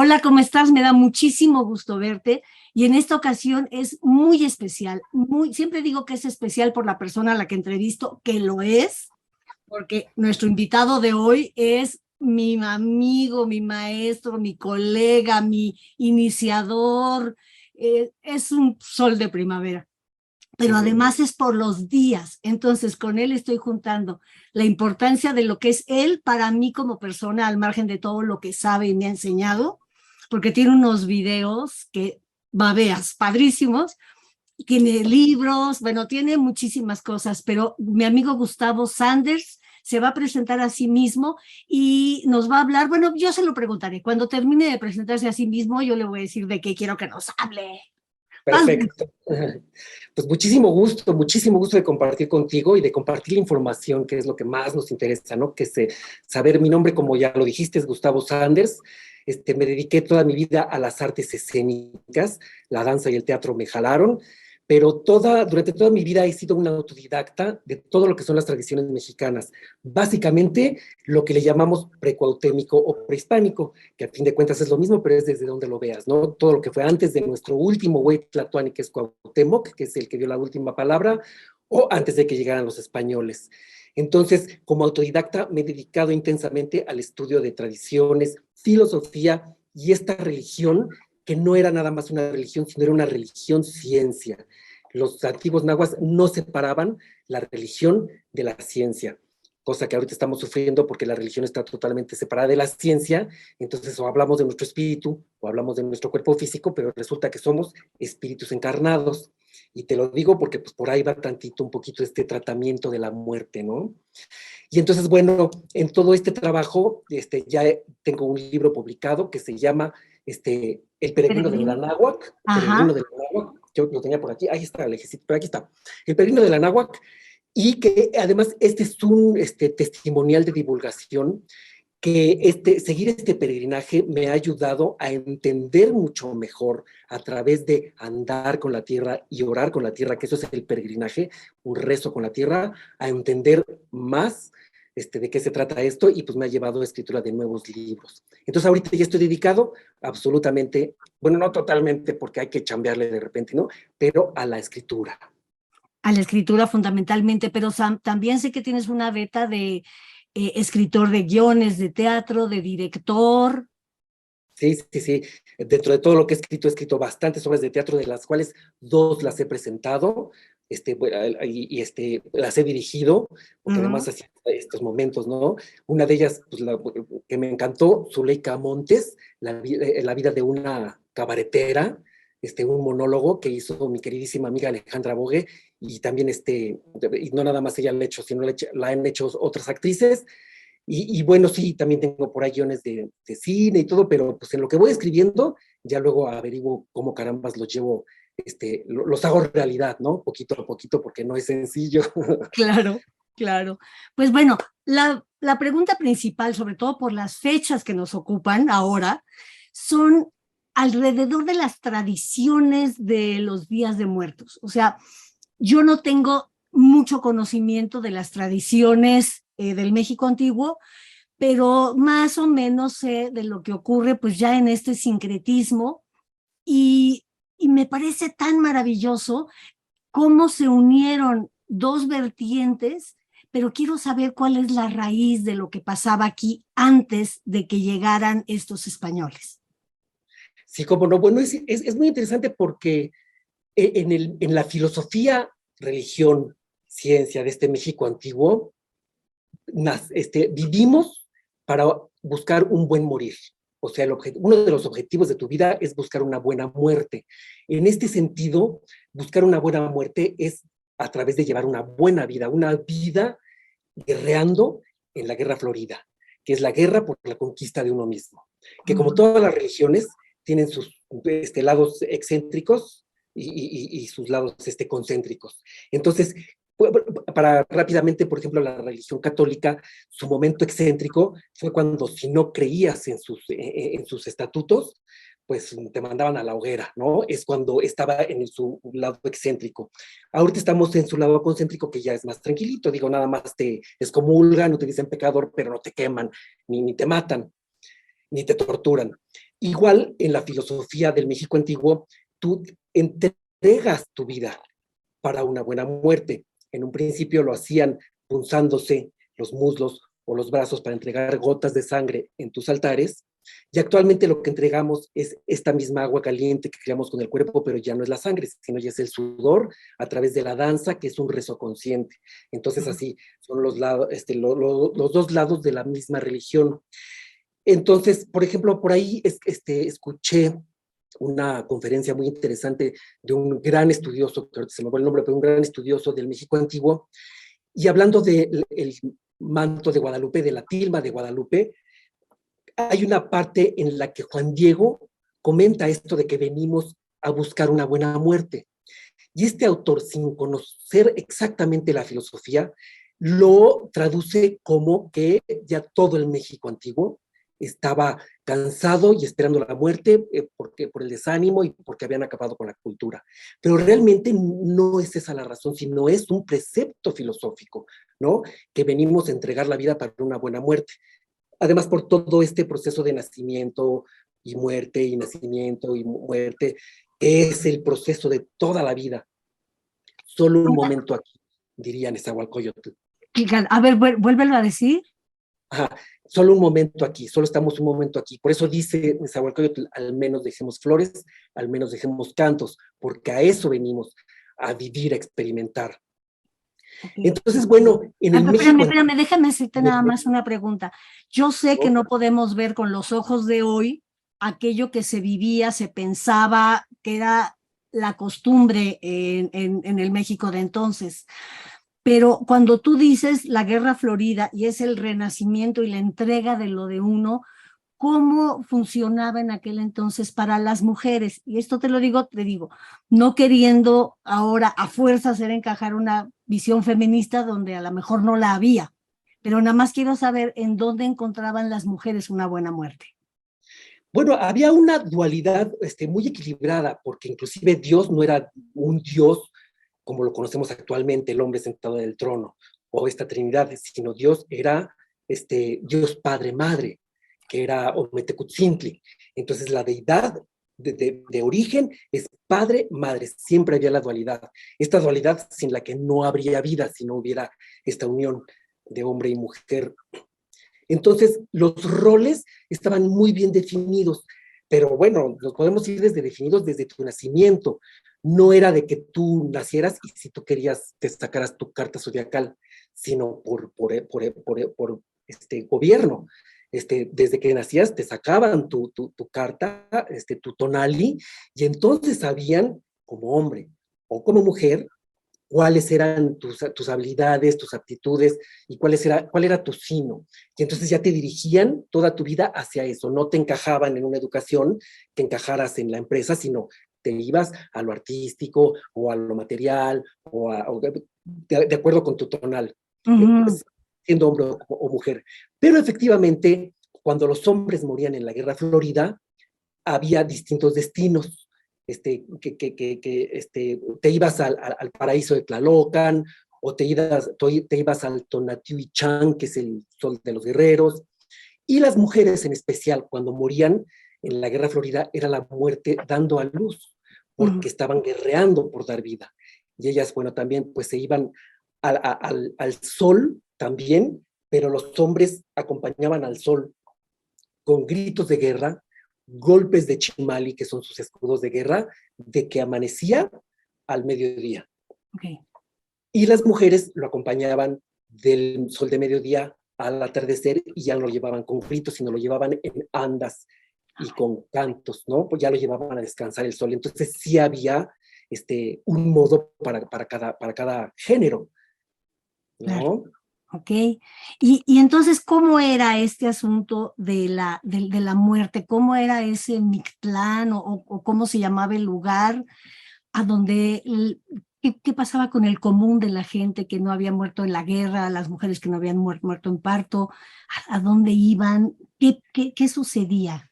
Hola, ¿cómo estás? Me da muchísimo gusto verte y en esta ocasión es muy especial. Siempre digo que es especial por la persona a la que entrevisto, que lo es, porque nuestro invitado de hoy es mi amigo, mi maestro, mi colega, mi iniciador. Es un sol de primavera, Qué pero bueno. además es por los días. Entonces, con él estoy juntando la importancia de lo que es él para mí como persona, al margen de todo lo que sabe y me ha enseñado, porque tiene unos videos que babeas, padrísimos, tiene libros, bueno, tiene muchísimas cosas, pero mi amigo Gustavo Sanders se va a presentar a sí mismo y nos va a hablar, bueno, yo se lo preguntaré, cuando termine de presentarse a sí mismo, yo le voy a decir de qué quiero que nos hable. Vas, Perfecto. Pues muchísimo gusto de compartir contigo y de compartir la información, que es lo que más nos interesa, ¿no? Saber mi nombre, como ya lo dijiste, es Gustavo Sanders. Me dediqué toda mi vida a las artes escénicas, la danza y el teatro me jalaron, pero durante toda mi vida he sido un autodidacta de todo lo que son las tradiciones mexicanas. Básicamente, lo que le llamamos precuautémico o prehispánico, que a fin de cuentas es lo mismo, pero es desde donde lo veas, ¿no? Todo lo que fue antes de nuestro último güey Tlatoani, que es Cuauhtémoc, que es el que dio la última palabra, o antes de que llegaran los españoles. Entonces, como autodidacta, me he dedicado intensamente al estudio de tradiciones, filosofía y esta religión, que no era nada más una religión, sino era una religión ciencia. Los antiguos nahuas no separaban la religión de la ciencia, cosa que ahorita estamos sufriendo porque la religión está totalmente separada de la ciencia. Entonces o hablamos de nuestro espíritu o hablamos de nuestro cuerpo físico, pero resulta que somos espíritus encarnados. Y te lo digo porque pues por ahí va tantito un poquito este tratamiento de la muerte, ¿no? Y entonces, bueno, en todo este trabajo, ya tengo un libro publicado que se llama El Peregrino de la peregrino. Náhuac, Peregrino Ajá. de la Náhuac, yo lo tenía por aquí, ahí está el ejército, pero aquí está, El Peregrino de la Náhuac, y que además este es un testimonial de divulgación que seguir este peregrinaje me ha ayudado a entender mucho mejor a través de andar con la tierra y orar con la tierra, que eso es el peregrinaje, un rezo con la tierra, a entender más de qué se trata esto, y pues me ha llevado a escritura de nuevos libros. Entonces ahorita ya estoy dedicado absolutamente, bueno, no totalmente porque hay que chambearle de repente, ¿no? Pero a la escritura. A la escritura fundamentalmente, pero también sé que tienes una beta de escritor de guiones, de teatro, de director. Sí, sí, sí. Dentro de todo lo que he escrito bastantes obras de teatro, de las cuales dos las he presentado, bueno, las he dirigido, porque además Ujú. hacía estos momentos, ¿no? Una de ellas, pues, que me encantó, Zuleika Montes, la vida de una cabaretera, un monólogo que hizo mi queridísima amiga Alejandra Bogue, y también, y no nada más ella la ha hecho, sino la han hecho otras actrices. Y bueno, sí, también tengo por ahí guiones de cine y todo, pero pues en lo que voy escribiendo, ya luego averiguo cómo carambas los llevo, los hago realidad, ¿no? Poquito a poquito, porque no es sencillo. Claro, claro. Pues bueno, la pregunta principal, sobre todo por las fechas que nos ocupan ahora, son alrededor de las tradiciones de los días de muertos. O sea, yo no tengo mucho conocimiento de las tradiciones del México antiguo, pero más o menos sé de lo que ocurre pues ya en este sincretismo y, y me parece tan maravilloso cómo se unieron dos vertientes, pero quiero saber cuál es la raíz de lo que pasaba aquí antes de que llegaran estos españoles. Sí, como no, bueno, es muy interesante porque en la filosofía, religión, ciencia de este México antiguo, vivimos para buscar un buen morir. O sea, uno de los objetivos de tu vida es buscar una buena muerte. En este sentido, buscar una buena muerte es a través de llevar una vida guerreando en la guerra florida, que es la guerra por la conquista de uno mismo. Que como todas las religiones, tienen sus lados excéntricos y sus lados concéntricos. Entonces, para rápidamente, por ejemplo, la religión católica, su momento excéntrico fue cuando, si no creías en sus estatutos, pues te mandaban a la hoguera, ¿no? Es cuando estaba en su lado excéntrico. Ahorita estamos en su lado concéntrico, que ya es más tranquilito, digo, nada más te excomulgan, no te dicen pecador, pero no te queman, ni te matan, ni te torturan. Igual en la filosofía del México antiguo, tú entregas tu vida para una buena muerte. En un principio lo hacían punzándose los muslos o los brazos para entregar gotas de sangre en tus altares, y actualmente lo que entregamos es esta misma agua caliente que creamos con el cuerpo, pero ya no es la sangre, sino ya es el sudor a través de la danza, que es un rezo consciente. Entonces así son los dos lados de la misma religión. Entonces, por ejemplo, por ahí escuché una conferencia muy interesante de un gran estudioso, que se me fue el nombre, pero un gran estudioso del México antiguo, y hablando del manto de Guadalupe, de la tilma de Guadalupe, hay una parte en la que Juan Diego comenta esto de que venimos a buscar una buena muerte. Y este autor, sin conocer exactamente la filosofía, lo traduce como que ya todo el México antiguo estaba cansado y esperando la muerte por el desánimo y porque habían acabado con la cultura. Pero realmente no es esa la razón, sino es un precepto filosófico, ¿no? Que venimos a entregar la vida para una buena muerte. Además, por todo este proceso de nacimiento y nacimiento y muerte, que es el proceso de toda la vida. Solo un momento aquí, diría Nezahualcóyotl. A ver, vuélvelo a decir. Ajá, solo un momento aquí, solo estamos un momento aquí. Por eso dice Nezahualcóyotl, al menos dejemos flores, al menos dejemos cantos, porque a eso venimos, a vivir, a experimentar. Okay. Entonces, bueno, en el México... Espérame, déjame hacerte nada más una pregunta. Yo sé que no podemos ver con los ojos de hoy aquello que se vivía, se pensaba que era la costumbre en el México de entonces. Pero cuando tú dices la Guerra Florida y es el renacimiento y la entrega de lo de uno, ¿cómo funcionaba en aquel entonces para las mujeres? Y esto te digo, no queriendo ahora a fuerza hacer encajar una visión feminista donde a lo mejor no la había, pero nada más quiero saber en dónde encontraban las mujeres una buena muerte. Bueno, había una dualidad muy equilibrada, porque inclusive Dios no era un Dios como lo conocemos actualmente, el hombre sentado en el trono, o esta Trinidad, sino Dios era Dios Padre Madre, que era Ometecutzintli. Entonces la deidad de origen es Padre Madre, siempre había la dualidad. Esta dualidad sin la que no habría vida si no hubiera esta unión de hombre y mujer. Entonces, los roles estaban muy bien definidos, pero bueno, los podemos ir definidos desde tu nacimiento. No era de que tú nacieras y si tú querías te sacaras tu carta zodiacal, sino por gobierno. Desde que nacías te sacaban tu carta, tu tonali, y entonces sabían como hombre o como mujer cuáles eran tus habilidades, tus aptitudes y cuál era tu sino. Y entonces ya te dirigían toda tu vida hacia eso, no te encajaban en una educación que encajaras en la empresa, sino te ibas a lo artístico o a lo material o de acuerdo con tu tonal, siendo hombre o mujer. Pero efectivamente, cuando los hombres morían en la Guerra Florida, había distintos destinos. Te ibas al paraíso de Tlalocan, o te ibas al Tonatiuh-Chan, que es el sol de los guerreros, y las mujeres en especial, cuando morían en la Guerra Florida, era la muerte dando a luz, porque estaban guerreando por dar vida. Y ellas, bueno, también pues se iban al sol también, pero los hombres acompañaban al sol con gritos de guerra, golpes de chimali, que son sus escudos de guerra, de que amanecía al mediodía. Okay. Y las mujeres lo acompañaban del sol de mediodía al atardecer y ya no lo llevaban con gritos, sino lo llevaban en andas y con cantos, ¿no? Pues ya lo llevaban a descansar el sol. Entonces sí había un modo para cada género, ¿no? Claro. Ok. Y entonces, ¿cómo era este asunto de la muerte? ¿Cómo era ese Mictlán o cómo se llamaba el lugar a donde, qué pasaba con el común de la gente que no había muerto en la guerra, las mujeres que no habían muerto en parto, a dónde iban? ¿Qué sucedía?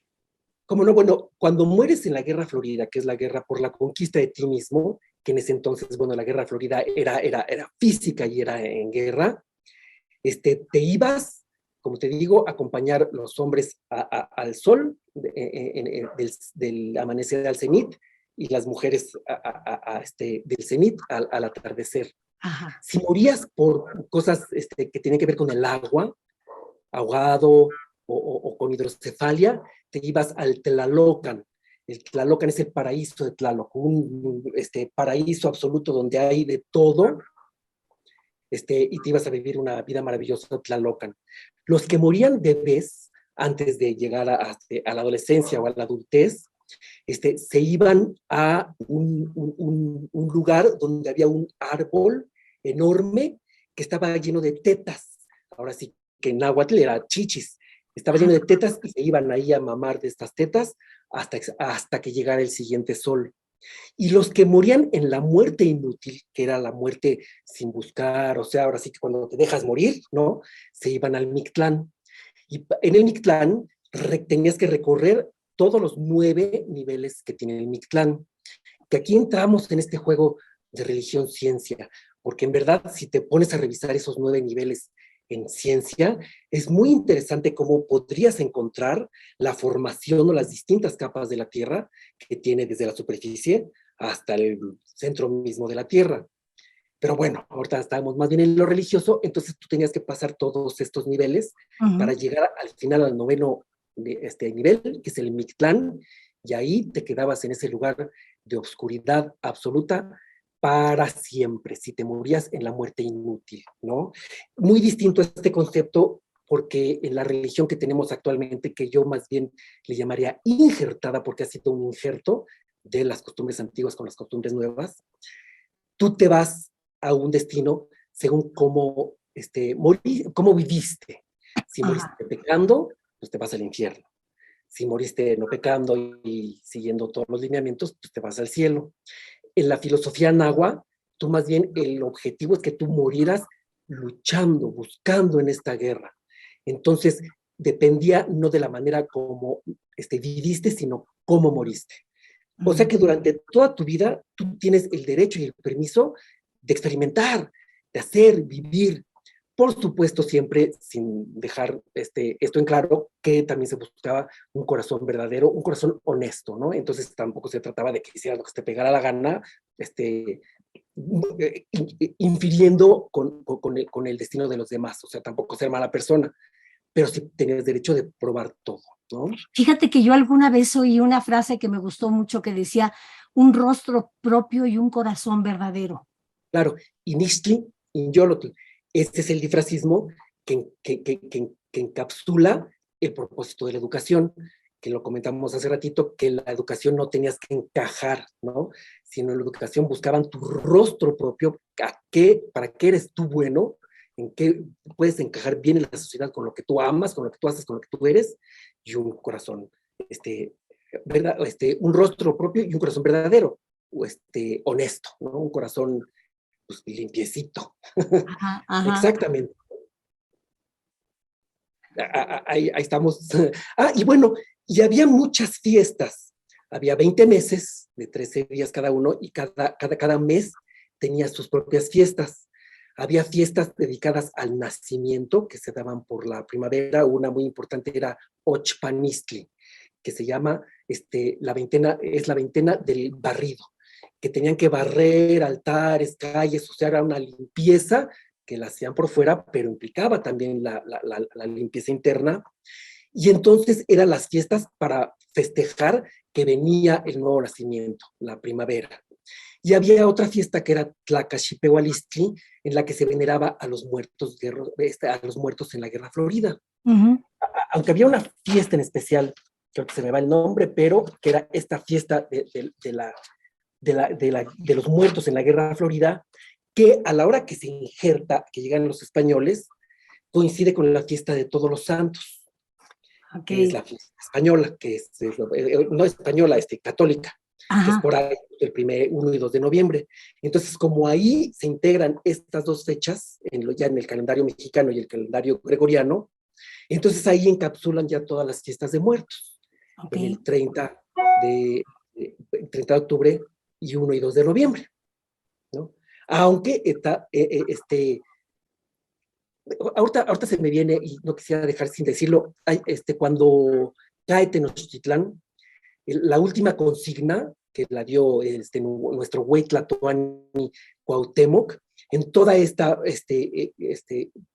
Como no, bueno, cuando mueres en la Guerra Florida, que es la guerra por la conquista de ti mismo, que en ese entonces, bueno, la Guerra Florida era física y era en guerra, te ibas como te digo, acompañar los hombres al sol, del amanecer al cenit, y las mujeres del cenit al atardecer. Ajá. Si morías por cosas que tienen que ver con el agua, ahogado o con hidrocefalia, te ibas al Tlalocan. El Tlalocan es el paraíso de Tlaloc, un paraíso absoluto donde hay de todo, y te ibas a vivir una vida maravillosa, Tlalocan. Los que morían bebés antes de llegar a la adolescencia o a la adultez, se iban a un lugar donde había un árbol enorme que estaba lleno de tetas. Ahora sí que en náhuatl era chichis. Estaba lleno de tetas y se iban ahí a mamar de estas tetas hasta que llegara el siguiente sol. Y los que morían en la muerte inútil, que era la muerte sin buscar, o sea, ahora sí que cuando te dejas morir, ¿no? Se iban al Mictlán. Y en el Mictlán tenías que recorrer todos los 9 niveles que tiene el Mictlán. Que aquí entramos en este juego de religión-ciencia, porque en verdad, si te pones a revisar esos 9 niveles en ciencia, es muy interesante cómo podrías encontrar la formación o las distintas capas de la Tierra que tiene desde la superficie hasta el centro mismo de la Tierra. Pero bueno, ahorita estamos más bien en lo religioso, entonces tú tenías que pasar todos estos niveles para llegar al final al 9º nivel, que es el Mictlán, y ahí te quedabas en ese lugar de obscuridad absoluta para siempre, si te morías en la muerte inútil, ¿no? Muy distinto a este concepto, porque en la religión que tenemos actualmente, que yo más bien le llamaría injertada, porque ha sido un injerto de las costumbres antiguas con las costumbres nuevas, tú te vas a un destino según cómo viviste. Si moriste pecando, pues te vas al infierno. Si moriste no pecando y siguiendo todos los lineamientos, pues te vas al cielo. En la filosofía náhuatl, tú más bien el objetivo es que tú murieras luchando, buscando en esta guerra. Entonces, dependía no de la manera como viviste, sino cómo moriste. O sea que durante toda tu vida tú tienes el derecho y el permiso de experimentar, de hacer, vivir. Por supuesto, siempre sin dejar esto en claro, que también se buscaba un corazón verdadero, un corazón honesto, ¿no? Entonces tampoco se trataba de que hicieras lo que te pegara la gana, infiriendo con el destino de los demás, o sea, tampoco ser mala persona, pero sí tenías derecho de probar todo, ¿no? Fíjate que yo alguna vez oí una frase que me gustó mucho que decía, un rostro propio y un corazón verdadero. Claro, Inixtli, Inyolotl, este es el difracismo que encapsula el propósito de la educación, que lo comentamos hace ratito, que la educación no tenías que encajar, ¿no? Sino en la educación buscaban tu rostro propio, para qué eres tú bueno, en qué puedes encajar bien en la sociedad con lo que tú amas, con lo que tú haces, con lo que tú eres, y un corazón, un rostro propio y un corazón verdadero, honesto, ¿no? Un corazón pues, limpiecito. Ajá, ajá. Exactamente. Ahí estamos. Y bueno, y había muchas fiestas. Había 20 meses de 13 días cada uno y cada mes tenía sus propias fiestas. Había fiestas dedicadas al nacimiento que se daban por la primavera. Una muy importante era Ochpanistli, que se llama, es la veintena del barrido, que tenían que barrer altares, calles, o sea, era una limpieza que la hacían por fuera, pero implicaba también la limpieza interna. Y entonces eran las fiestas para festejar que venía el nuevo nacimiento, la primavera. Y había otra fiesta que era Tlacaxipehualistli, en la que se veneraba a los muertos, en la Guerra Florida. Aunque había una fiesta en especial, creo que se me va el nombre, pero que era esta fiesta de los muertos en la Guerra Florida, que a la hora que se injerta, que llegan los españoles, coincide con la fiesta de Todos los Santos, que es la fiesta española, que no española, católica, que es por ahí el 1 y 2 de noviembre. Entonces, como ahí se integran estas dos fechas, ya en el calendario mexicano y el calendario gregoriano, entonces ahí encapsulan ya todas las fiestas de muertos, en el 30 de octubre y 1 y 2 de noviembre, ¿no? Aunque ahorita se me viene, y no quisiera dejar sin decirlo, cuando cae Tenochtitlán, la última consigna que la dio nuestro güey Tlatoani Cuauhtémoc, en toda esta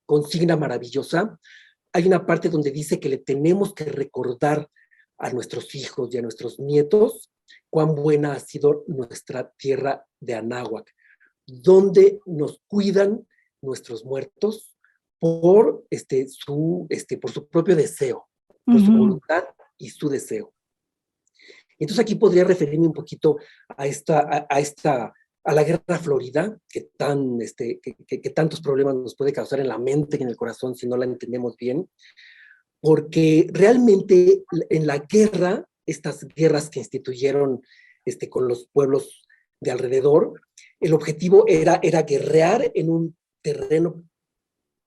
consigna maravillosa, hay una parte donde dice que le tenemos que recordar a nuestros hijos y a nuestros nietos cuán buena ha sido nuestra tierra de Anáhuac, donde nos cuidan nuestros muertos por su propio deseo, por su voluntad y su deseo. Entonces aquí podría referirme un poquito a la guerra florida, que tantos problemas nos puede causar en la mente y en el corazón si no la entendemos bien, porque realmente en la guerra, estas guerras que instituyeron con los pueblos de alrededor, el objetivo era guerrear en un terreno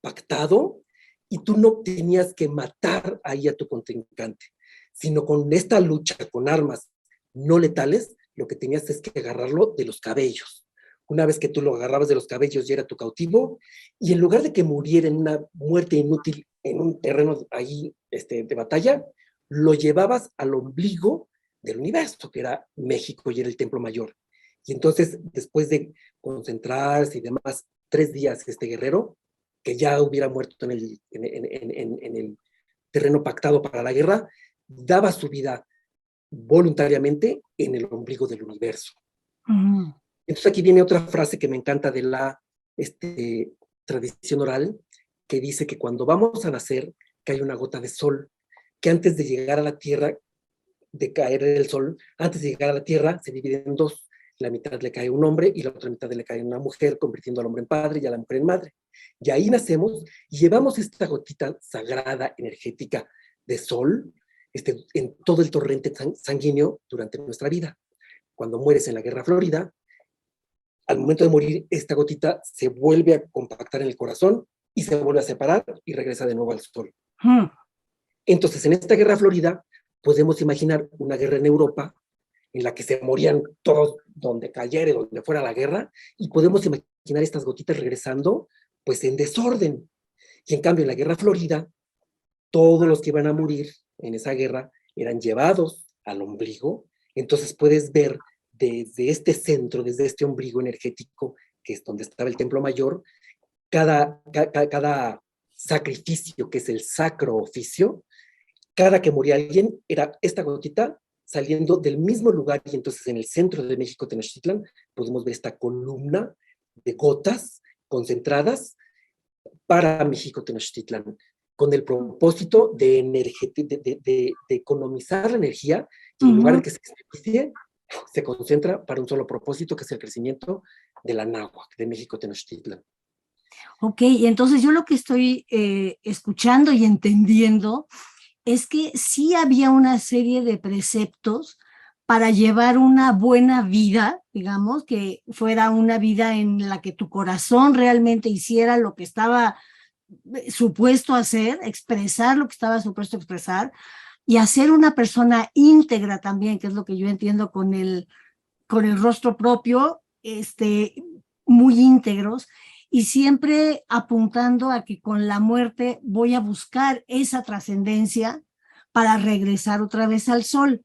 pactado, y tú no tenías que matar ahí a tu contrincante, sino con esta lucha con armas no letales, lo que tenías es que agarrarlo de los cabellos. Una vez que tú lo agarrabas de los cabellos, ya era tu cautivo, y en lugar de que muriera en una muerte inútil en un terreno ahí de batalla, lo llevabas al ombligo del universo, que era México y era el Templo Mayor. Y entonces, después de concentrarse y demás, 3 días este guerrero, que ya hubiera muerto en el terreno pactado para la guerra, daba su vida voluntariamente en el ombligo del universo. Entonces aquí viene otra frase que me encanta de la tradición oral, que dice que cuando vamos a nacer, cae una gota de sol, que antes de llegar a la tierra, de caer el sol, antes de llegar a la tierra, se divide en dos. La mitad le cae a un hombre y la otra mitad le cae a una mujer, convirtiendo al hombre en padre y a la mujer en madre. Y ahí nacemos y llevamos esta gotita sagrada, energética de sol en todo el torrente sanguíneo durante nuestra vida. Cuando mueres en la guerra florida, al momento de morir, esta gotita se vuelve a compactar en el corazón y se vuelve a separar y regresa de nuevo al sol. Entonces, en esta guerra florida, podemos imaginar una guerra en Europa en la que se morían todos donde cayera, donde fuera la guerra, y podemos imaginar estas gotitas regresando, pues en desorden. Y en cambio, en la guerra florida, todos los que iban a morir en esa guerra eran llevados al ombligo. Entonces puedes ver desde este centro, desde este ombligo energético, que es donde estaba el Templo Mayor, cada sacrificio, que es el sacro oficio, cada que moría alguien, era esta gotita saliendo del mismo lugar, y entonces en el centro de México, Tenochtitlan, podemos ver esta columna de gotas concentradas para México, Tenochtitlan, con el propósito de economizar la energía, y en lugar de que se desperdicie, se concentra para un solo propósito, que es el crecimiento de la náhuatl, de México, Tenochtitlan. Ok, y entonces yo lo que estoy escuchando y entendiendo es que sí había una serie de preceptos para llevar una buena vida, digamos, que fuera una vida en la que tu corazón realmente hiciera lo que estaba supuesto a hacer, expresar lo que estaba supuesto a expresar, y hacer una persona íntegra también, que es lo que yo entiendo con el rostro propio, muy íntegros, y siempre apuntando a que con la muerte voy a buscar esa trascendencia para regresar otra vez al sol.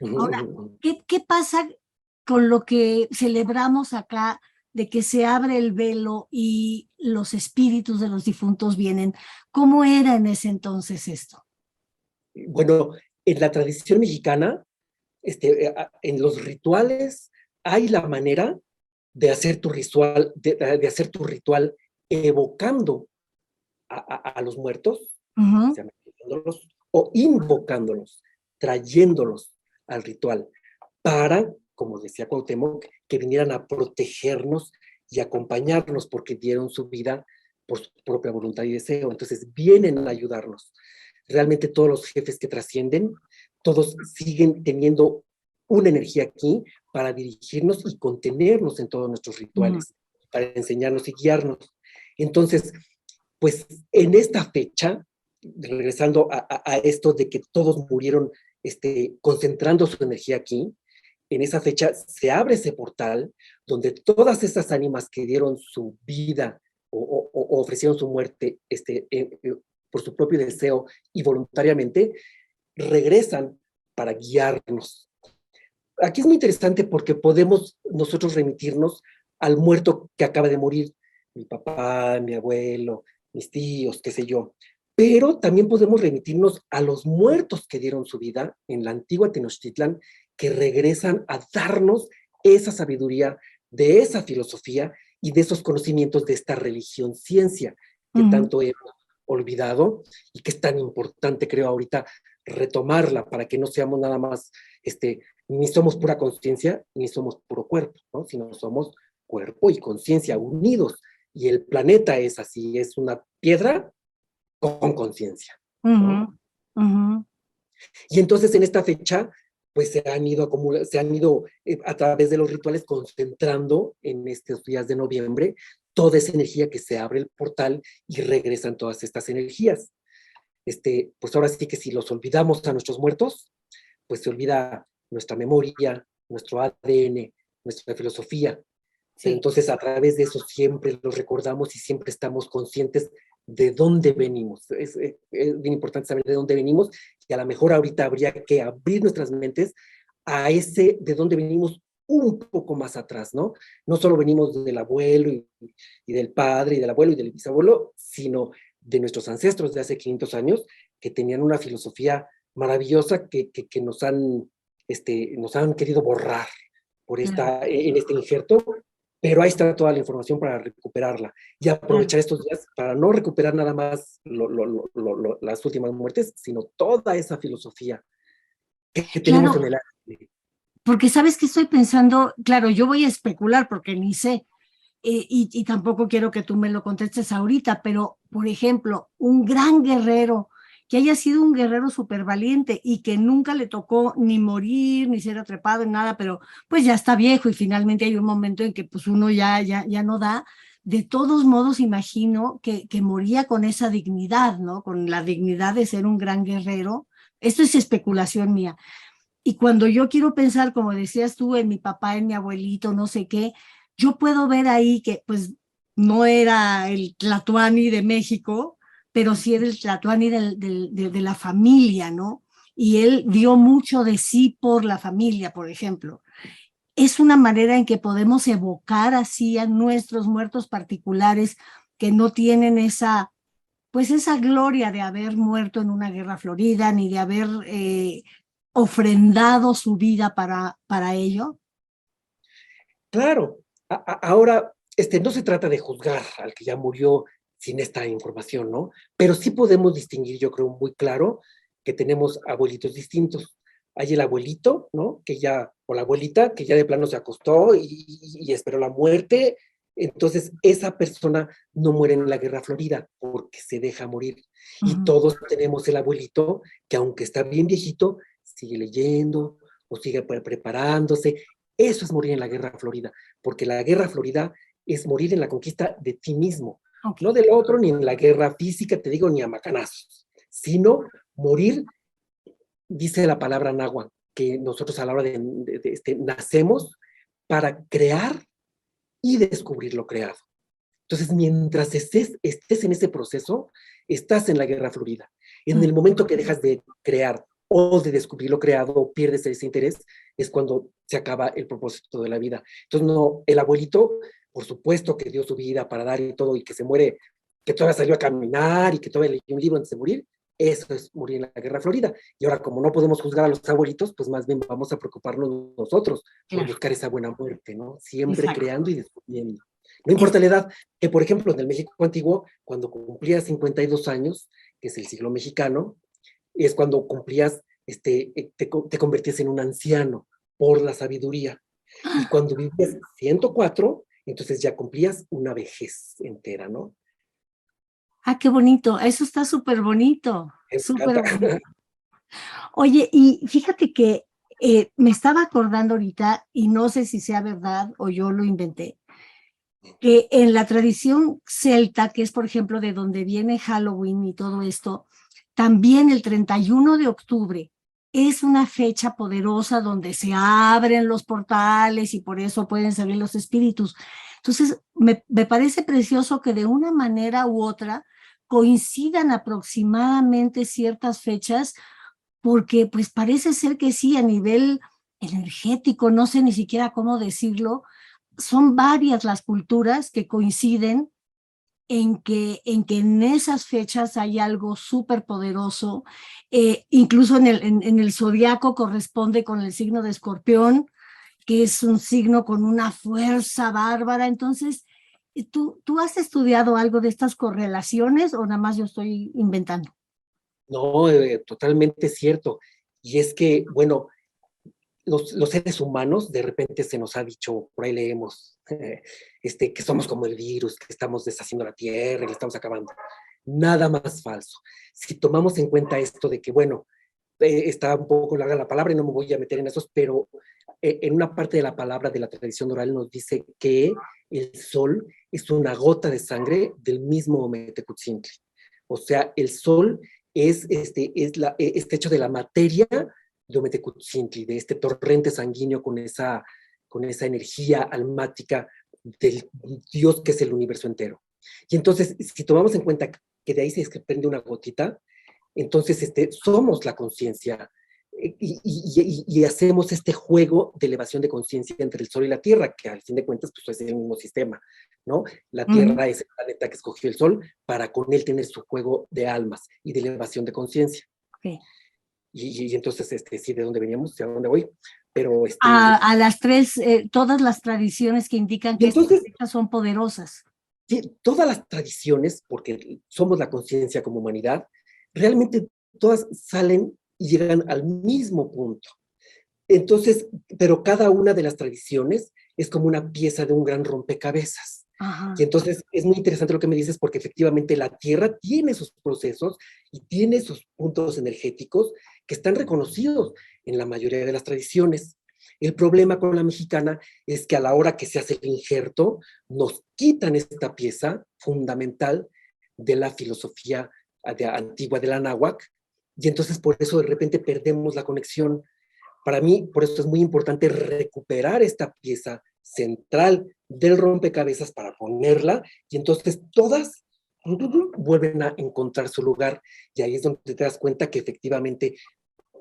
Ahora, ¿qué pasa con lo que celebramos acá, de que se abre el velo y los espíritus de los difuntos vienen? ¿Cómo era en ese entonces esto? Bueno, en la tradición mexicana, en los rituales, hay la manera de hacer tu ritual, de hacer tu ritual evocando a los muertos, o invocándolos, trayéndolos al ritual, para, como decía Cuauhtémoc, que vinieran a protegernos y acompañarnos, porque dieron su vida por su propia voluntad y deseo. Entonces vienen a ayudarnos. Realmente todos los jefes que trascienden, todos siguen teniendo una energía aquí para dirigirnos y contenernos en todos nuestros rituales, para enseñarnos y guiarnos. Entonces, pues en esta fecha, regresando a esto de que todos murieron concentrando su energía aquí, en esa fecha se abre ese portal donde todas esas ánimas que dieron su vida o ofrecieron su muerte por su propio deseo y voluntariamente, regresan para guiarnos. Aquí es muy interesante porque podemos nosotros remitirnos al muerto que acaba de morir, mi papá, mi abuelo, mis tíos, qué sé yo, pero también podemos remitirnos a los muertos que dieron su vida en la antigua Tenochtitlan, que regresan a darnos esa sabiduría de esa filosofía y de esos conocimientos de esta religión ciencia que tanto hemos olvidado y que es tan importante, creo, ahorita retomarla para que no seamos nada más, ni somos pura conciencia, ni somos puro cuerpo, ¿no? Sino somos cuerpo y conciencia unidos. Y el planeta es así, es una piedra con conciencia, ¿no? Y entonces en esta fecha, pues se han ido a través de los rituales concentrando en estos días de noviembre toda esa energía que se abre el portal y regresan todas estas energías. Pues ahora sí que si los olvidamos a nuestros muertos, pues se olvida nuestra memoria, nuestro ADN, nuestra filosofía. Sí. Pero entonces a través de eso siempre los recordamos y siempre estamos conscientes de dónde venimos. Es bien importante saber de dónde venimos y a lo mejor ahorita habría que abrir nuestras mentes a ese de dónde venimos un poco más atrás, ¿no? No solo venimos del abuelo y del padre y del abuelo y del bisabuelo, sino de nuestros ancestros de hace 500 años que tenían una filosofía maravillosa que nos han querido borrar por en este injerto, pero ahí está toda la información para recuperarla y aprovechar estos días para no recuperar nada más las últimas muertes, sino toda esa filosofía que tenemos en el arte. Porque sabes que estoy pensando, claro, yo voy a especular porque ni sé, y tampoco quiero que tú me lo contestes ahorita, pero, por ejemplo, un gran guerrero, que haya sido un guerrero súper valiente y que nunca le tocó ni morir, ni ser atrapado, en nada, pero pues ya está viejo y finalmente hay un momento en que pues uno ya no da. De todos modos, imagino que moría con esa dignidad, ¿no? Con la dignidad de ser un gran guerrero. Esto es especulación mía. Y cuando yo quiero pensar, como decías tú, en mi papá, en mi abuelito, no sé qué, yo puedo ver ahí que pues no era el Tlatoani de México, pero sí era el Tlatoani de la familia, ¿no? Y él dio mucho de sí por la familia, por ejemplo. Es una manera en que podemos evocar así a nuestros muertos particulares que no tienen pues esa gloria de haber muerto en una guerra florida, ni de haber ofrendado su vida para ello. Claro, ahora no se trata de juzgar al que ya murió sin esta información, ¿no? Pero sí podemos distinguir, yo creo, muy claro que tenemos abuelitos distintos. Hay el abuelito, ¿no? O la abuelita, que ya de plano se acostó y esperó la muerte. Entonces, esa persona no muere en la guerra florida porque se deja morir. Y todos tenemos el abuelito que, aunque está bien viejito, sigue leyendo o sigue preparándose. Eso es morir en la guerra florida, porque la guerra florida es morir en la conquista de ti mismo, no del otro, ni en la guerra física, te digo, ni a macanazos, sino morir, dice la palabra náhuatl, que nosotros a la hora nacemos para crear y descubrir lo creado. Entonces, mientras estés en ese proceso, estás en la guerra florida. En el momento que dejas de crear o de descubrir lo creado o pierdes ese interés, es cuando se acaba el propósito de la vida. Entonces, no, el abuelito, por supuesto que dio su vida para dar y todo, y que se muere, que todavía salió a caminar y que todavía leyó un libro antes de morir, eso es morir en la guerra florida. Y ahora, como no podemos juzgar a los abuelitos, pues más bien vamos a preocuparnos nosotros por buscar esa buena muerte, ¿no? Siempre creando y descubriendo. No importa la edad, que por ejemplo en el México antiguo, cuando cumplías 52 años, que es el siglo mexicano, es cuando cumplías, te convertías en un anciano por la sabiduría. Y cuando vivías 104, entonces ya cumplías una vejez entera, ¿no? Ah, qué bonito, eso está súper bonito, súper bonito. Oye, y fíjate que me estaba acordando ahorita, y no sé si sea verdad o yo lo inventé, que en la tradición celta, que es por ejemplo de donde viene Halloween y todo esto, también el 31 de octubre es una fecha poderosa donde se abren los portales y por eso pueden salir los espíritus. Entonces, me parece precioso que de una manera u otra coincidan aproximadamente ciertas fechas, porque pues parece ser que sí, a nivel energético, no sé ni siquiera cómo decirlo, son varias las culturas que coinciden en esas fechas hay algo súper poderoso, incluso en el zodiaco corresponde con el signo de Escorpión, que es un signo con una fuerza bárbara. Entonces, ¿tú has estudiado algo de estas correlaciones o nada más yo estoy inventando? No, totalmente cierto. Y es que, bueno, los seres humanos, de repente se nos ha dicho, por ahí leemos, que somos como el virus, que estamos deshaciendo la tierra, que estamos acabando. Nada más falso. Si tomamos en cuenta esto de que, bueno, está un poco larga la palabra y no me voy a meter en esos, pero en una parte de la palabra de la tradición oral nos dice que el sol es una gota de sangre del mismo Ometecutzintli. O sea, el sol está hecho de la materia de Ometecutzintli, de este torrente sanguíneo con esa energía almática del Dios que es el universo entero. Y entonces, si tomamos en cuenta que de ahí se desprende una gotita, entonces somos la conciencia y hacemos este juego de elevación de conciencia entre el Sol y la Tierra, que al fin de cuentas pues, es el mismo sistema, ¿no? La Tierra es el planeta que escogió el Sol para con él tener su juego de almas y de elevación de conciencia. Okay. Y entonces, sí, ¿de dónde veníamos? ¿De dónde voy? Pero, a las tres, todas las tradiciones que indican que estas entonces, fechas son poderosas. sí, todas las tradiciones, porque somos la conciencia como humanidad, realmente todas salen y llegan al mismo punto. Entonces, pero cada una de las tradiciones es como una pieza de un gran rompecabezas. Ajá. Y entonces es muy interesante lo que me dices porque efectivamente la Tierra tiene sus procesos y tiene sus puntos energéticos que están reconocidos en la mayoría de las tradiciones. El problema con la mexicana es que a la hora que se hace el injerto, nos quitan esta pieza fundamental de la filosofía antigua de la náhuatl, y entonces por eso de repente perdemos la conexión. Para mí, por eso es muy importante recuperar esta pieza central del rompecabezas para ponerla, y entonces todas vuelven a encontrar su lugar, y ahí es donde te das cuenta que efectivamente,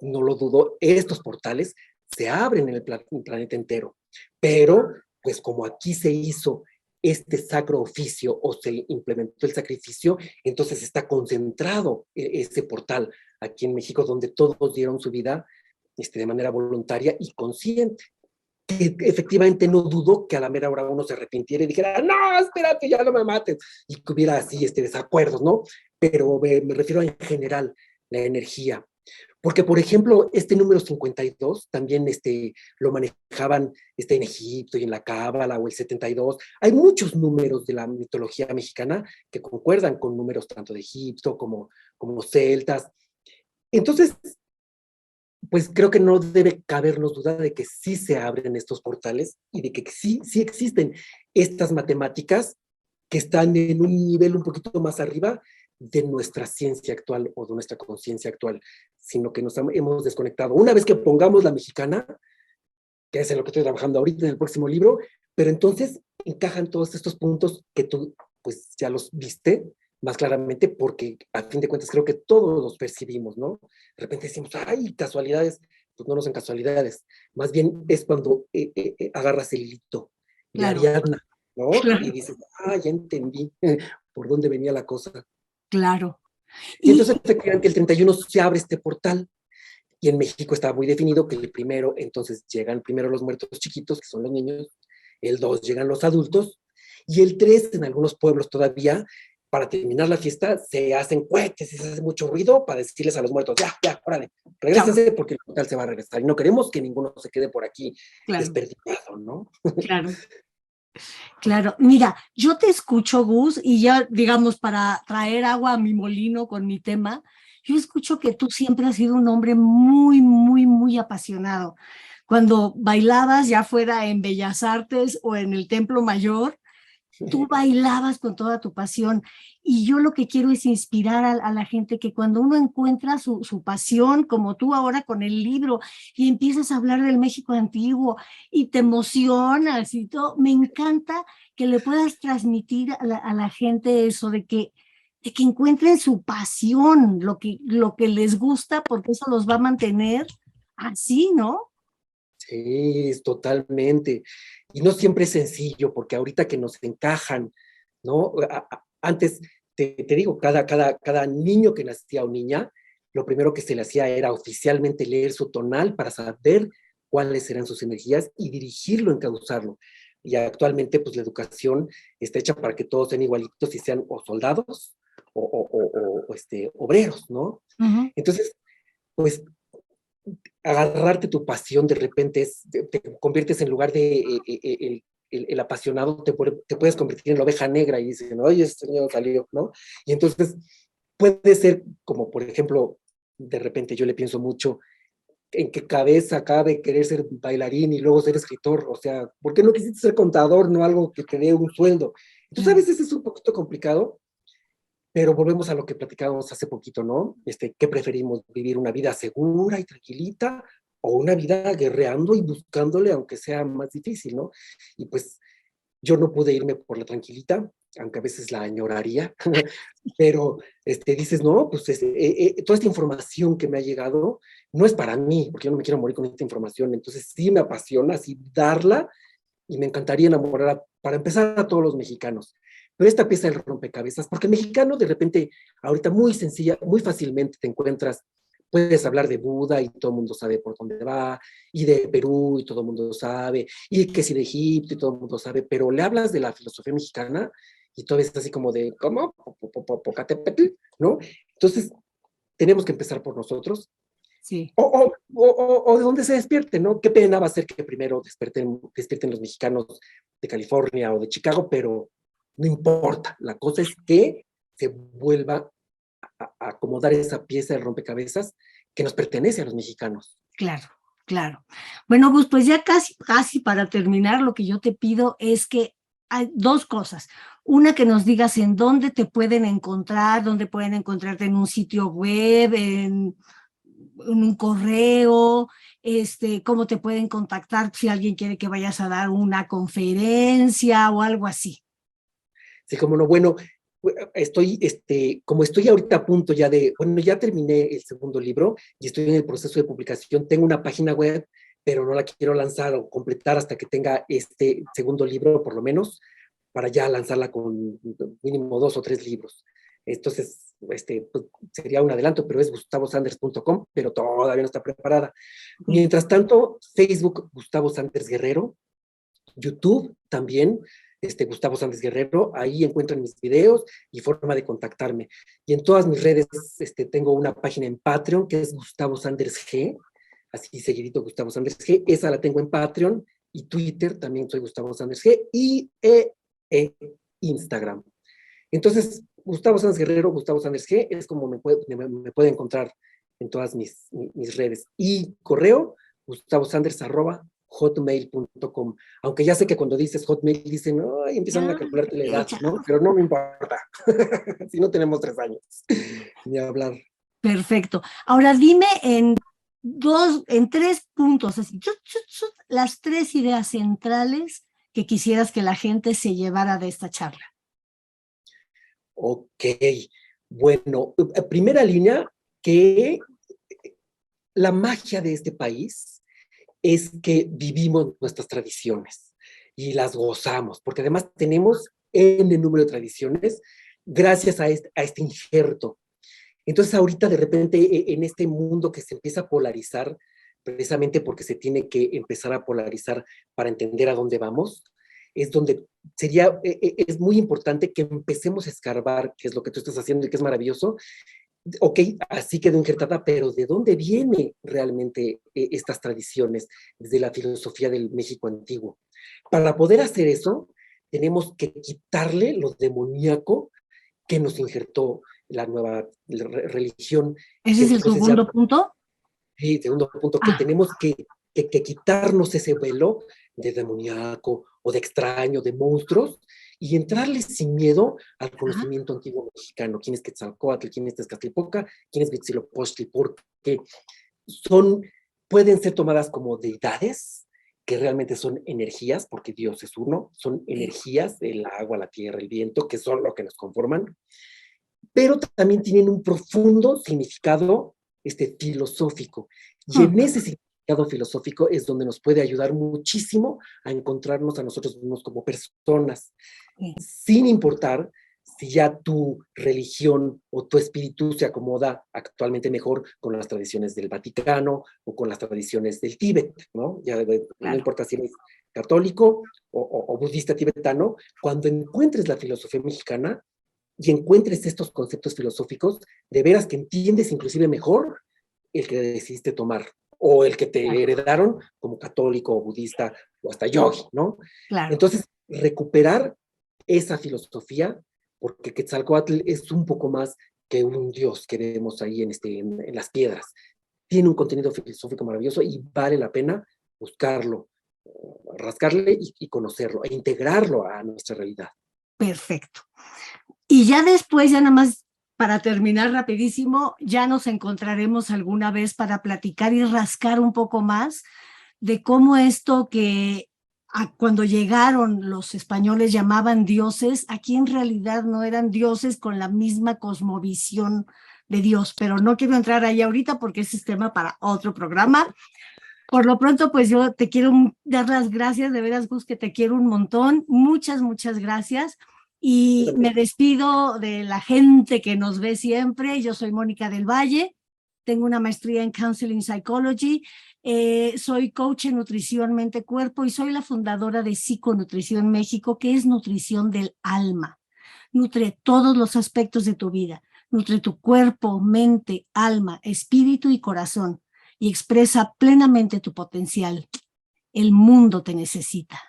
no lo dudo, estos portales se abren en el planeta entero, pero pues como aquí se hizo este sacro oficio o se implementó el sacrificio, entonces está concentrado ese portal aquí en México donde todos dieron su vida de manera voluntaria y consciente. Que efectivamente no dudó que a la mera hora uno se arrepintiera y dijera, no, espérate, ya no me mates, y que hubiera así desacuerdos, ¿no? Pero me refiero en general, la energía. Porque, por ejemplo, este número 52 también lo manejaban en Egipto y en la Cábala, o el 72. Hay muchos números de la mitología mexicana que concuerdan con números tanto de Egipto como celtas. Entonces, pues creo que no debe cabernos duda de que sí se abren estos portales y de que sí existen estas matemáticas que están en un nivel un poquito más arriba de nuestra ciencia actual o de nuestra conciencia actual, sino que nos hemos desconectado. Una vez que pongamos la mexicana, que es en lo que estoy trabajando ahorita en el próximo libro, pero entonces encajan todos estos puntos que tú pues ya los viste más claramente, porque a fin de cuentas creo que todos los percibimos, ¿no? De repente decimos, ay, casualidades, pues no son casualidades, más bien es cuando agarras el hilito de Claro, Ariadna, ¿no? claro, Y dices, ya entendí por dónde venía la cosa. claro. Y Y entonces efectivamente el 31 se abre este portal, y en México está muy definido que el primero, entonces llegan primero los muertos chiquitos, que son los niños, el 2 llegan los adultos, y el 3 en algunos pueblos todavía, para terminar la fiesta, se hacen cohetes y se hace mucho ruido para decirles a los muertos, ya, órale, chao, regrésense porque el portal se va a regresar. Y no queremos que ninguno se quede por aquí claro, desperdigado, ¿no? claro. Claro, mira, yo te escucho, Gus, y ya, digamos, para traer agua a mi molino con mi tema, yo escucho que tú siempre has sido un hombre muy, muy, muy apasionado. Cuando bailabas, ya fuera en Bellas Artes o en el Templo Mayor, tú bailabas con toda tu pasión. Y yo lo que quiero es inspirar a la gente que cuando uno encuentra su pasión, como tú ahora con el libro, y empiezas a hablar del México antiguo y te emocionas y todo, me encanta que le puedas transmitir a la gente eso de que encuentren su pasión, lo que les gusta, porque eso los va a mantener así, ¿no? Sí, es totalmente. Y no siempre es sencillo, porque ahorita que nos encajan, ¿no? Antes, te digo, cada niño que nacía o niña, lo primero que se le hacía era oficialmente leer su tonal para saber cuáles eran sus energías y dirigirlo, encauzarlo. Y actualmente, pues la educación está hecha para que todos sean igualitos y sean o soldados o obreros, ¿no? Ujú. Entonces, pues agarrarte tu pasión de repente te conviertes en lugar de el apasionado, te puedes convertir en la oveja negra y dicen, oye, este señor salió, ¿no? Y entonces puede ser como, por ejemplo, de repente yo le pienso mucho en qué cabeza cabe querer ser bailarín y luego ser escritor, o sea, ¿por qué no quisiste ser contador, no algo que te dé un sueldo? Entonces a veces es un poquito complicado, pero volvemos a lo que platicábamos hace poquito, ¿no? ¿Qué preferimos? ¿Vivir una vida segura y tranquilita o una vida guerreando y buscándole, aunque sea más difícil, ¿no? Y pues yo no pude irme por la tranquilita, aunque a veces la añoraría, pero dices, no, pues toda esta información que me ha llegado no es para mí, porque yo no me quiero morir con esta información, entonces sí me apasiona así darla y me encantaría enamorar, para empezar, a todos los mexicanos. Pero esta pieza del rompecabezas, porque el mexicano de repente, ahorita muy sencilla, muy fácilmente te encuentras, puedes hablar de Buda y todo el mundo sabe por dónde va, y de Perú y todo el mundo sabe, y que si de Egipto y todo el mundo sabe, pero le hablas de la filosofía mexicana y todo es así como de, ¿cómo? Popocatépetl, ¿no? Entonces, tenemos que empezar por nosotros Sí. o de dónde se despierte, ¿no? Qué pena va a ser que primero despierten los mexicanos de California o de Chicago, pero no importa. La cosa es que se vuelva a acomodar esa pieza de rompecabezas que nos pertenece a los mexicanos. Claro, claro. Bueno, Gus, pues ya casi para terminar, lo que yo te pido es que hay dos cosas. Una, que nos digas en dónde te pueden encontrar, dónde pueden encontrarte en un sitio web, en un correo, cómo te pueden contactar si alguien quiere que vayas a dar una conferencia o algo así. Así como no, bueno, como estoy ahorita a punto ya bueno, ya terminé el segundo libro y estoy en el proceso de publicación, tengo una página web, pero no la quiero lanzar o completar hasta que tenga este segundo libro, por lo menos, para ya lanzarla con mínimo 2 o 3 libros. Entonces, pues, sería un adelanto, pero es gustavosanders.com, pero todavía no está preparada. Sí. Mientras tanto, Facebook, Gustavo Sanders Guerrero, YouTube también, Gustavo Sánchez Guerrero, ahí encuentran mis videos y forma de contactarme. Y en todas mis redes tengo una página en Patreon que es Gustavo Sanders G, así seguidito Gustavo Sanders G, esa la tengo en Patreon, y Twitter también soy Gustavo Sanders G, y Instagram. Entonces, Gustavo Sanders Guerrero, Gustavo Sanders G, es como me puede encontrar en todas mis redes. Y correo, gustavosanders@hotmail.com. Aunque ya sé que cuando dices Hotmail dicen, ay, empiezan a Ya, calcularte la edad, hecha. ¿no? Pero no me importa. Si no tenemos 3 años, ni hablar. Perfecto. Ahora dime en 3 puntos, así, las 3 ideas centrales que quisieras que la gente se llevara de esta charla. Ok. Bueno, primera línea, que la magia de este país es que vivimos nuestras tradiciones y las gozamos, porque además tenemos N número de tradiciones gracias a este injerto. Entonces ahorita de repente en este mundo que se empieza a polarizar, precisamente porque se tiene que empezar a polarizar para entender a dónde vamos, es donde es muy importante que empecemos a escarbar, que es lo que tú estás haciendo y que es maravilloso. Ok, así quedó injertada, pero ¿de dónde vienen realmente estas tradiciones? Desde la filosofía del México antiguo. Para poder hacer eso, tenemos que quitarle lo demoníaco que nos injertó la nueva religión, ¿Ese que es el entonces ya, segundo punto? sí, segundo punto, que Ah, tenemos que quitarnos ese velo de demoníaco o de extraño, de monstruos, y entrarle sin miedo al Ajá. conocimiento antiguo mexicano. ¿Quién es Quetzalcóatl? ¿Quién es Tezcatlipoca? ¿Quién es Huitzilopochtli? Porque son, pueden ser tomadas como deidades, que realmente son energías, porque Dios es uno, son Sí. energías, el agua, la tierra, el viento, que son lo que nos conforman, pero también tienen un profundo significado filosófico. Y en ese significado filosófico es donde nos puede ayudar muchísimo a encontrarnos a nosotros mismos como personas, Sí. sin importar si ya tu religión o tu espíritu se acomoda actualmente mejor con las tradiciones del Vaticano o con las tradiciones del Tíbet, ¿no? Ya no Claro. importa si eres católico o budista tibetano, cuando encuentres la filosofía mexicana y encuentres estos conceptos filosóficos, de veras que entiendes inclusive mejor el que decidiste tomar o el que te Claro. heredaron como católico o budista o hasta yogi, ¿no? Claro. Entonces, recuperar esa filosofía, porque Quetzalcóatl es un poco más que un dios que vemos ahí en las piedras. Tiene un contenido filosófico maravilloso y vale la pena buscarlo, rascarle y conocerlo e integrarlo a nuestra realidad. Perfecto. Y ya después, ya nada más para terminar rapidísimo, ya nos encontraremos alguna vez para platicar y rascar un poco más de cómo esto que cuando llegaron los españoles llamaban dioses, aquí en realidad no eran dioses con la misma cosmovisión de Dios, pero no quiero entrar ahí ahorita porque ese es tema para otro programa. Por lo pronto, pues yo te quiero dar las gracias, de veras, Gus, que te quiero un montón. Muchas, muchas gracias. Y me despido de la gente que nos ve siempre. Yo soy Mónica del Valle, tengo una maestría en Counseling Psychology, soy coach en nutrición mente-cuerpo y soy la fundadora de Psiconutrición México, que es nutrición del alma. Nutre todos los aspectos de tu vida. Nutre tu cuerpo, mente, alma, espíritu y corazón y expresa plenamente tu potencial. El mundo te necesita.